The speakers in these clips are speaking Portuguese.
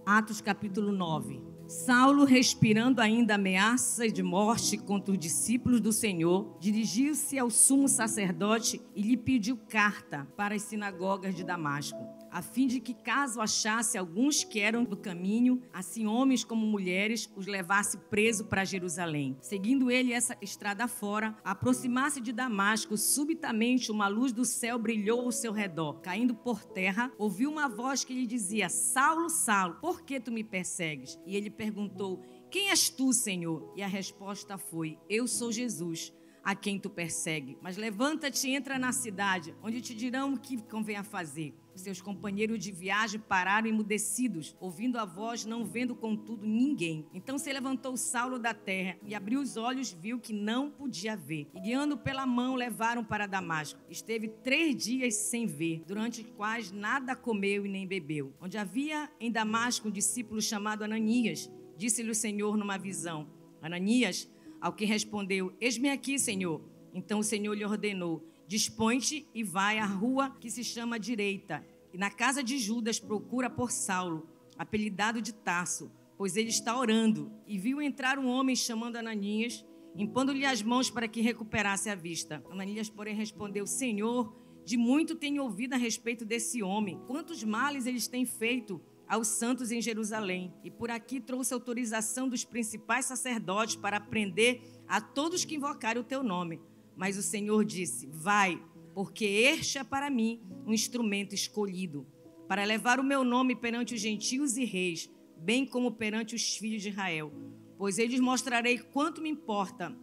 Atos capítulo 9. Saulo, respirando ainda ameaça de morte contra os discípulos do Senhor, dirigiu-se ao sumo sacerdote e lhe pediu carta para as sinagogas de Damasco, a fim de que, caso achasse alguns que eram do caminho, assim homens como mulheres, os levasse preso para Jerusalém. Seguindo ele essa estrada fora, aproximasse de Damasco, subitamente uma luz do céu brilhou ao seu redor. Caindo por terra, ouviu uma voz que lhe dizia: Saulo, Saulo, por que tu me persegues? E ele perguntou: quem és tu, Senhor? E a resposta foi: eu sou Jesus, a quem tu persegue. Mas levanta-te e entra na cidade, onde te dirão o que convém a fazer. Seus companheiros de viagem pararam emudecidos, ouvindo a voz, não vendo contudo ninguém. Então se levantou Saulo da terra e abriu os olhos, viu que não podia ver. E guiando pela mão, levaram para Damasco. Esteve 3 dias sem ver, durante os quais nada comeu e nem bebeu. Onde havia em Damasco um discípulo chamado Ananias, disse-lhe o Senhor numa visão: Ananias? Ao que respondeu: eis-me aqui, Senhor. Então o Senhor lhe ordenou: dispõe-te e vai à rua que se chama Direita, e na casa de Judas procura por Saulo, apelidado de Tarso, pois ele está orando. E viu entrar um homem chamando Ananias, impondo-lhe as mãos para que recuperasse a vista. Ananias, porém, respondeu: Senhor, de muito tenho ouvido a respeito desse homem, quantos males eles têm feito aos santos em Jerusalém, e por aqui trouxe autorização dos principais sacerdotes para prender a todos que invocarem o teu nome. Mas o Senhor disse: vai, porque este é para mim um instrumento escolhido, para levar o meu nome perante os gentios e reis, bem como perante os filhos de Israel. Pois eu lhes mostrarei quanto me importa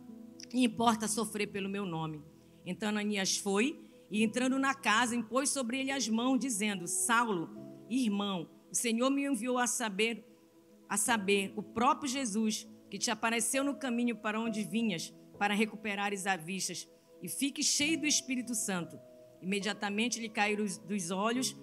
sofrer pelo meu nome. Então Ananias foi, e entrando na casa, impôs sobre ele as mãos, dizendo: Saulo, irmão, o Senhor me enviou a saber o próprio Jesus, que te apareceu no caminho para onde vinhas, para recuperares a vista, e fique cheio do Espírito Santo. Imediatamente lhe caíram dos olhos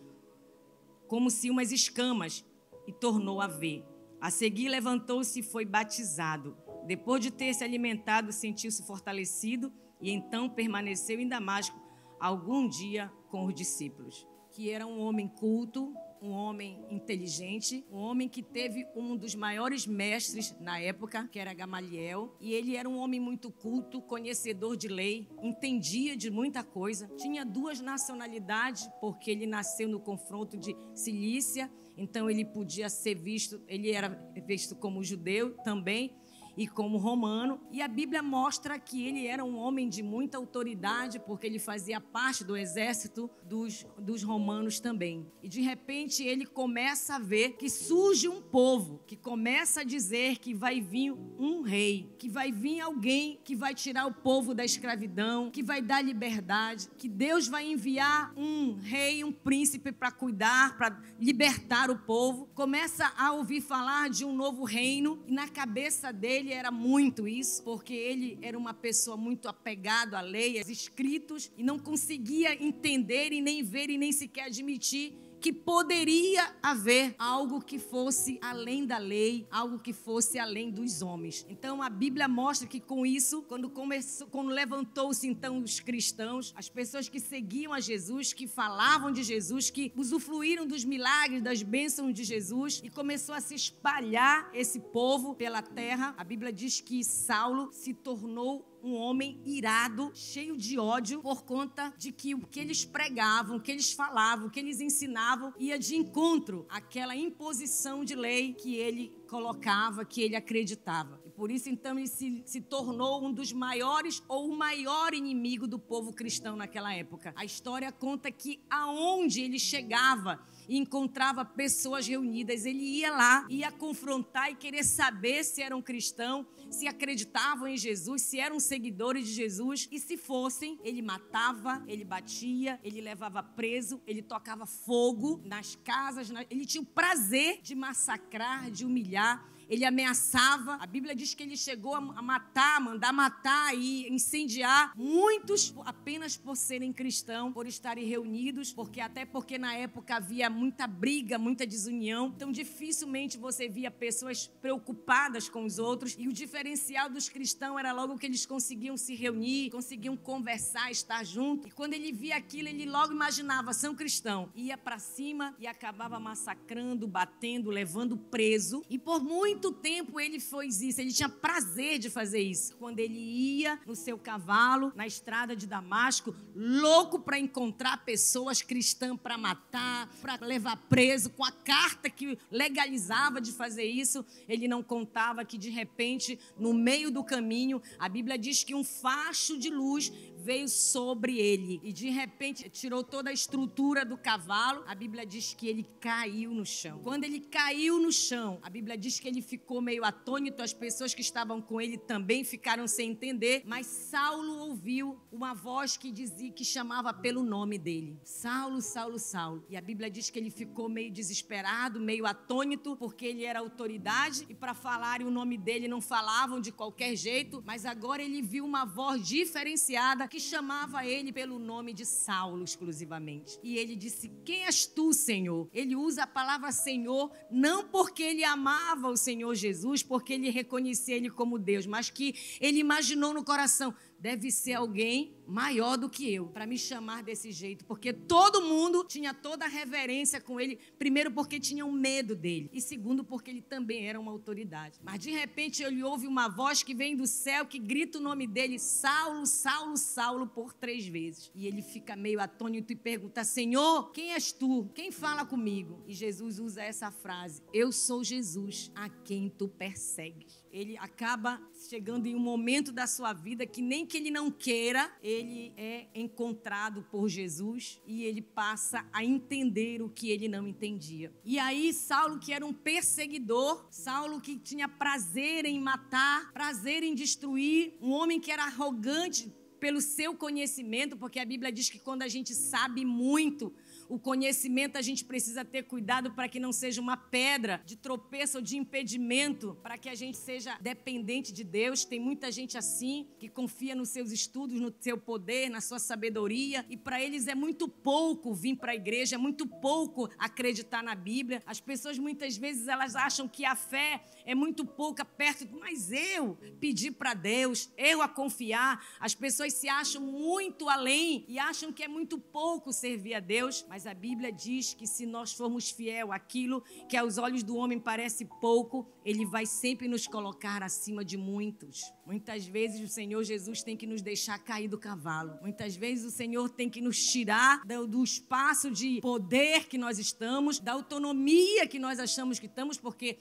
como se umas escamas, e tornou a ver. A seguir levantou-se e foi batizado. Depois de ter se alimentado, sentiu-se fortalecido, e então permaneceu em Damasco algum dia com os discípulos. Que era um homem culto, um homem inteligente, um homem que teve um dos maiores mestres na época, que era Gamaliel, e ele era um homem muito culto, conhecedor de lei, entendia de muita coisa, tinha 2 nacionalidades, porque ele nasceu no confronto de Cilícia, então ele podia ser visto, ele era visto como judeu também, e como romano, e a Bíblia mostra que ele era um homem de muita autoridade, porque ele fazia parte do exército dos romanos também. E de repente ele começa a ver que surge um povo, que começa a dizer que vai vir um rei, que vai vir alguém que vai tirar o povo da escravidão, que vai dar liberdade, que Deus vai enviar um rei, um príncipe para cuidar, para libertar o povo. Começa a ouvir falar de um novo reino, e na cabeça dele era muito isso, porque ele era uma pessoa muito apegada à lei, aos escritos, e não conseguia entender e nem ver e nem sequer admitir que poderia haver algo que fosse além da lei, algo que fosse além dos homens. Então a Bíblia mostra que com isso, quando levantou-se então os cristãos, as pessoas que seguiam a Jesus, que falavam de Jesus, que usufruíram dos milagres, das bênçãos de Jesus, e começou a se espalhar esse povo pela terra. A Bíblia diz que Saulo se tornou um homem irado, cheio de ódio, por conta de que o que eles pregavam, o que eles falavam, o que eles ensinavam, ia de encontro àquela imposição de lei que ele colocava, que ele acreditava. E por isso, então, ele se tornou um dos maiores, ou o maior inimigo do povo cristão naquela época. A história conta que aonde ele chegava e encontrava pessoas reunidas. Ele ia lá, ia confrontar e querer saber se eram cristãos, se acreditavam em Jesus, se eram seguidores de Jesus. E se fossem, ele matava, ele batia, ele levava preso, ele tocava fogo nas casas. Ele tinha o prazer de massacrar, de humilhar. Ele ameaçava. A Bíblia diz que ele chegou a matar, mandar matar e incendiar muitos apenas por serem cristãos, por estarem reunidos, até porque na época havia muita briga, muita desunião. Então dificilmente você via pessoas preocupadas com os outros. E o diferencial dos cristãos era logo que eles conseguiam se reunir, conseguiam conversar, estar juntos. E quando ele via aquilo, ele logo imaginava, são cristãos. Ia para cima e acabava massacrando, batendo, levando preso. E por muito tempo ele fez isso, ele tinha prazer de fazer isso. Quando ele ia no seu cavalo, na estrada de Damasco, louco para encontrar pessoas cristãs para matar, para levar preso, com a carta que legalizava de fazer isso, ele não contava que de repente, no meio do caminho, a Bíblia diz que um facho de luz veio sobre ele e de repente tirou toda a estrutura do cavalo. A Bíblia diz que ele caiu no chão. Quando ele caiu no chão, a Bíblia diz que ele ficou meio atônito, as pessoas que estavam com ele também ficaram sem entender, mas Saulo ouviu uma voz que dizia, que chamava pelo nome dele: Saulo, Saulo, Saulo. E a Bíblia diz que ele ficou meio desesperado, meio atônito, porque ele era autoridade e para falarem o nome dele não falavam de qualquer jeito, mas agora ele viu uma voz diferenciada que chamava ele pelo nome de Saulo exclusivamente. E ele disse: quem és tu, Senhor? Ele usa a palavra Senhor não porque ele amava o Senhor Jesus, porque ele reconhecia ele como Deus, mas que ele imaginou no coração: deve ser alguém maior do que eu para me chamar desse jeito, porque todo mundo tinha toda a reverência com ele, primeiro porque tinham medo dele e segundo porque ele também era uma autoridade. Mas de repente ele ouve uma voz que vem do céu, que grita o nome dele: Saulo, Saulo, Saulo, por 3 vezes. E ele fica meio atônito e pergunta: Senhor, quem és tu? Quem fala comigo? E Jesus usa essa frase: eu sou Jesus, a quem tu persegues. Ele acaba chegando em um momento da sua vida que nem que ele não queira, ele é encontrado por Jesus e ele passa a entender o que ele não entendia. E aí Saulo, que era um perseguidor, Saulo que tinha prazer em matar, prazer em destruir, um homem que era arrogante pelo seu conhecimento, porque a Bíblia diz que quando a gente sabe muito, o conhecimento a gente precisa ter cuidado para que não seja uma pedra de tropeço ou de impedimento, para que a gente seja dependente de Deus. Tem muita gente assim, que confia nos seus estudos, no seu poder, na sua sabedoria, e para eles é muito pouco vir para a igreja, é muito pouco acreditar na Bíblia. As pessoas muitas vezes elas acham que a fé é muito pouca perto, mas eu pedir para Deus, eu a confiar. As pessoas se acham muito além e acham que é muito pouco servir a Deus, mas a Bíblia diz que se nós formos fiel àquilo que aos olhos do homem parece pouco, Ele vai sempre nos colocar acima de muitos. Muitas vezes o Senhor Jesus tem que nos deixar cair do cavalo. Muitas vezes o Senhor tem que nos tirar do espaço de poder que nós estamos, da autonomia que nós achamos que estamos, porque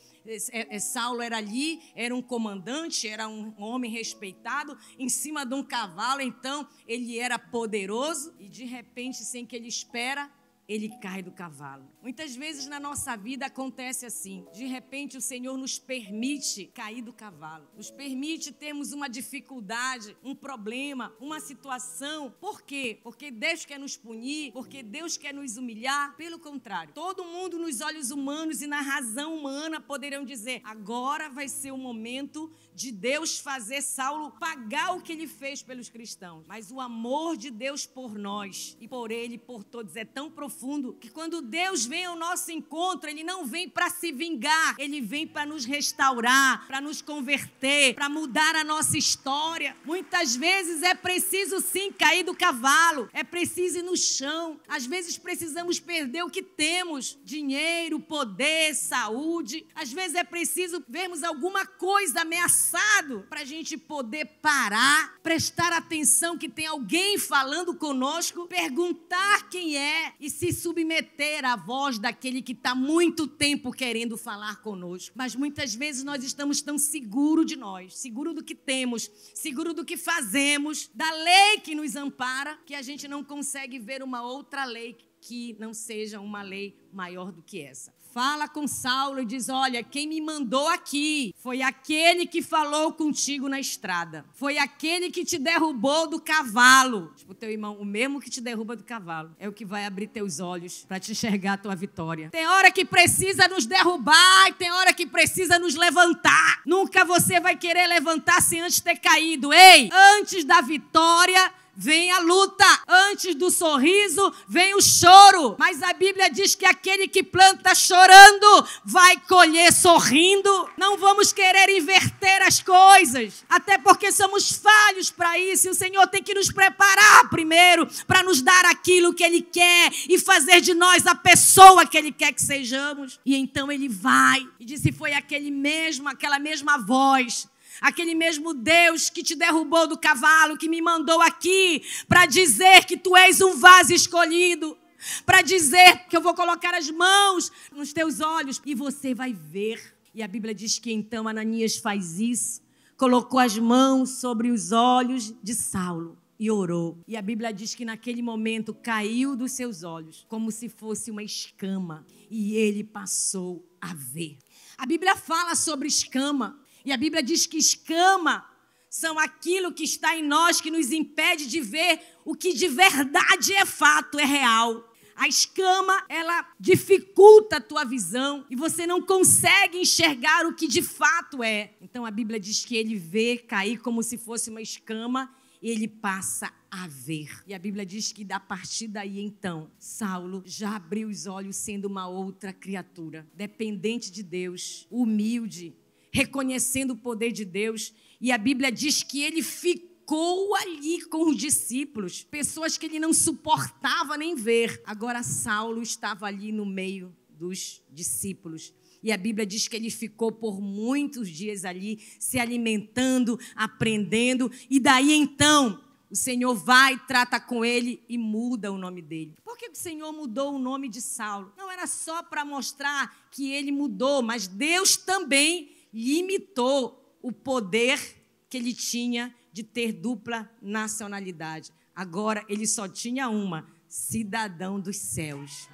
Saulo era ali, era um comandante, era um homem respeitado, em cima de um cavalo, então ele era poderoso e de repente, sem que ele espera, ele cai do cavalo. Muitas vezes na nossa vida acontece assim. De repente o Senhor nos permite cair do cavalo. Nos permite termos uma dificuldade, um problema, uma situação. Por quê? Porque Deus quer nos punir, porque Deus quer nos humilhar. Pelo contrário, todo mundo nos olhos humanos e na razão humana poderão dizer: agora vai ser o momento de Deus fazer Saulo pagar o que ele fez pelos cristãos. Mas o amor de Deus por nós e por ele e por todos é tão profundo que quando Deus vem ao nosso encontro, Ele não vem para se vingar, Ele vem para nos restaurar, para nos converter, para mudar a nossa história. Muitas vezes é preciso sim cair do cavalo, é preciso ir no chão. Às vezes precisamos perder o que temos: dinheiro, poder, saúde. Às vezes é preciso vermos alguma coisa ameaçado para a gente poder parar, prestar atenção que tem alguém falando conosco, perguntar quem é e se submeter à voz daquele que está muito tempo querendo falar conosco. Mas muitas vezes nós estamos tão seguros de nós, seguros do que temos, seguros do que fazemos, da lei que nos ampara, que a gente não consegue ver uma outra lei que não seja uma lei maior do que essa. Fala com Saulo e diz, olha, quem me mandou aqui foi aquele que falou contigo na estrada. Foi aquele que te derrubou do cavalo. Tipo, teu irmão, o mesmo que te derruba do cavalo é o que vai abrir teus olhos para te enxergar a tua vitória. Tem hora que precisa nos derrubar e tem hora que precisa nos levantar. Nunca você vai querer levantar sem antes ter caído. Ei, antes da vitória vem a luta, antes do sorriso vem o choro, mas a Bíblia diz que aquele que planta chorando vai colher sorrindo. Não vamos querer inverter as coisas, até porque somos falhos para isso, e o Senhor tem que nos preparar primeiro para nos dar aquilo que Ele quer e fazer de nós a pessoa que Ele quer que sejamos. E então Ele vai e diz, se foi aquela mesma voz, aquele mesmo Deus que te derrubou do cavalo, que me mandou aqui para dizer que tu és um vaso escolhido, para dizer que eu vou colocar as mãos nos teus olhos e você vai ver. E a Bíblia diz que então Ananias faz isso, colocou as mãos sobre os olhos de Saulo e orou. E a Bíblia diz que naquele momento caiu dos seus olhos como se fosse uma escama e ele passou a ver. A Bíblia fala sobre escama. E a Bíblia diz que escama são aquilo que está em nós que nos impede de ver o que de verdade é fato, é real. A escama, ela dificulta a tua visão e você não consegue enxergar o que de fato é. Então a Bíblia diz que ele vê cair como se fosse uma escama e ele passa a ver. E a Bíblia diz que a partir daí, então, Saulo já abriu os olhos sendo uma outra criatura, dependente de Deus, humilde, reconhecendo o poder de Deus. E a Bíblia diz que ele ficou ali com os discípulos, pessoas que ele não suportava nem ver. Agora Saulo estava ali no meio dos discípulos. E a Bíblia diz que ele ficou por muitos dias ali, se alimentando, aprendendo. E daí então, o Senhor vai, trata com ele e muda o nome dele. Por que o Senhor mudou o nome de Saulo? Não era só para mostrar que ele mudou, mas Deus também limitou o poder que ele tinha de ter dupla nacionalidade. Agora ele só tinha uma, cidadão dos céus.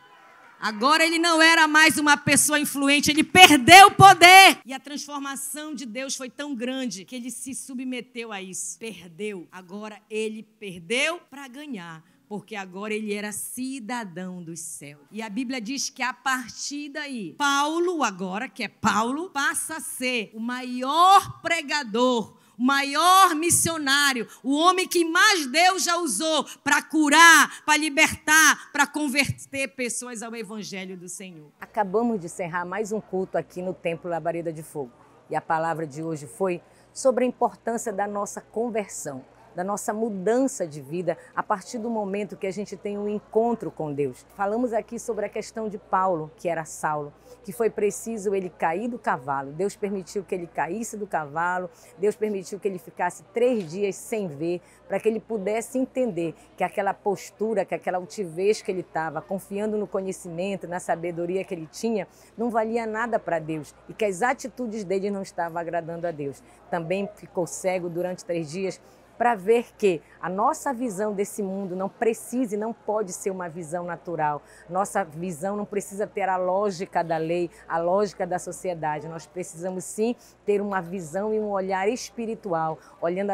Agora ele não era mais uma pessoa influente, ele perdeu o poder. E a transformação de Deus foi tão grande que ele se submeteu a isso. Perdeu. Agora ele perdeu para ganhar, porque agora ele era cidadão dos céus. E a Bíblia diz que a partir daí, Paulo agora, que é Paulo, passa a ser o maior pregador, o maior missionário, o homem que mais Deus já usou para curar, para libertar, para converter pessoas ao Evangelho do Senhor. Acabamos de encerrar mais um culto aqui no Templo Labareda de Fogo. E a palavra de hoje foi sobre a importância da nossa conversão, da nossa mudança de vida a partir do momento que a gente tem um encontro com Deus. Falamos aqui sobre a questão de Paulo, que era Saulo, que foi preciso ele cair do cavalo. Deus permitiu que ele caísse do cavalo, Deus permitiu que ele ficasse 3 dias sem ver, para que ele pudesse entender que aquela postura, que aquela altivez que ele estava, confiando no conhecimento, na sabedoria que ele tinha, não valia nada para Deus e que as atitudes dele não estavam agradando a Deus. Também ficou cego durante 3 dias, para ver que a nossa visão desse mundo não precisa e não pode ser uma visão natural. Nossa visão não precisa ter a lógica da lei, a lógica da sociedade. Nós precisamos sim ter uma visão e um olhar espiritual, olhando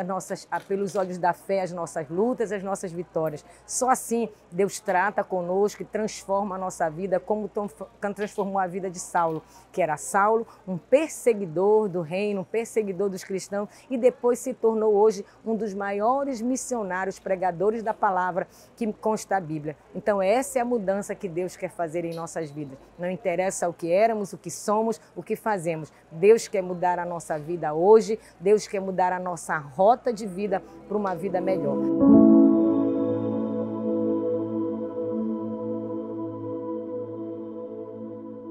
pelos olhos da fé as nossas lutas, as nossas vitórias. Só assim Deus trata conosco e transforma a nossa vida, como transformou a vida de Saulo, que era Saulo, um perseguidor do reino, um perseguidor dos cristãos, e depois se tornou hoje um dos maiores missionários, pregadores da palavra que consta a Bíblia. Então essa é a mudança que Deus quer fazer em nossas vidas. Não interessa o que éramos, o que somos, o que fazemos. Deus quer mudar a nossa vida hoje, Deus quer mudar a nossa rota de vida para uma vida melhor.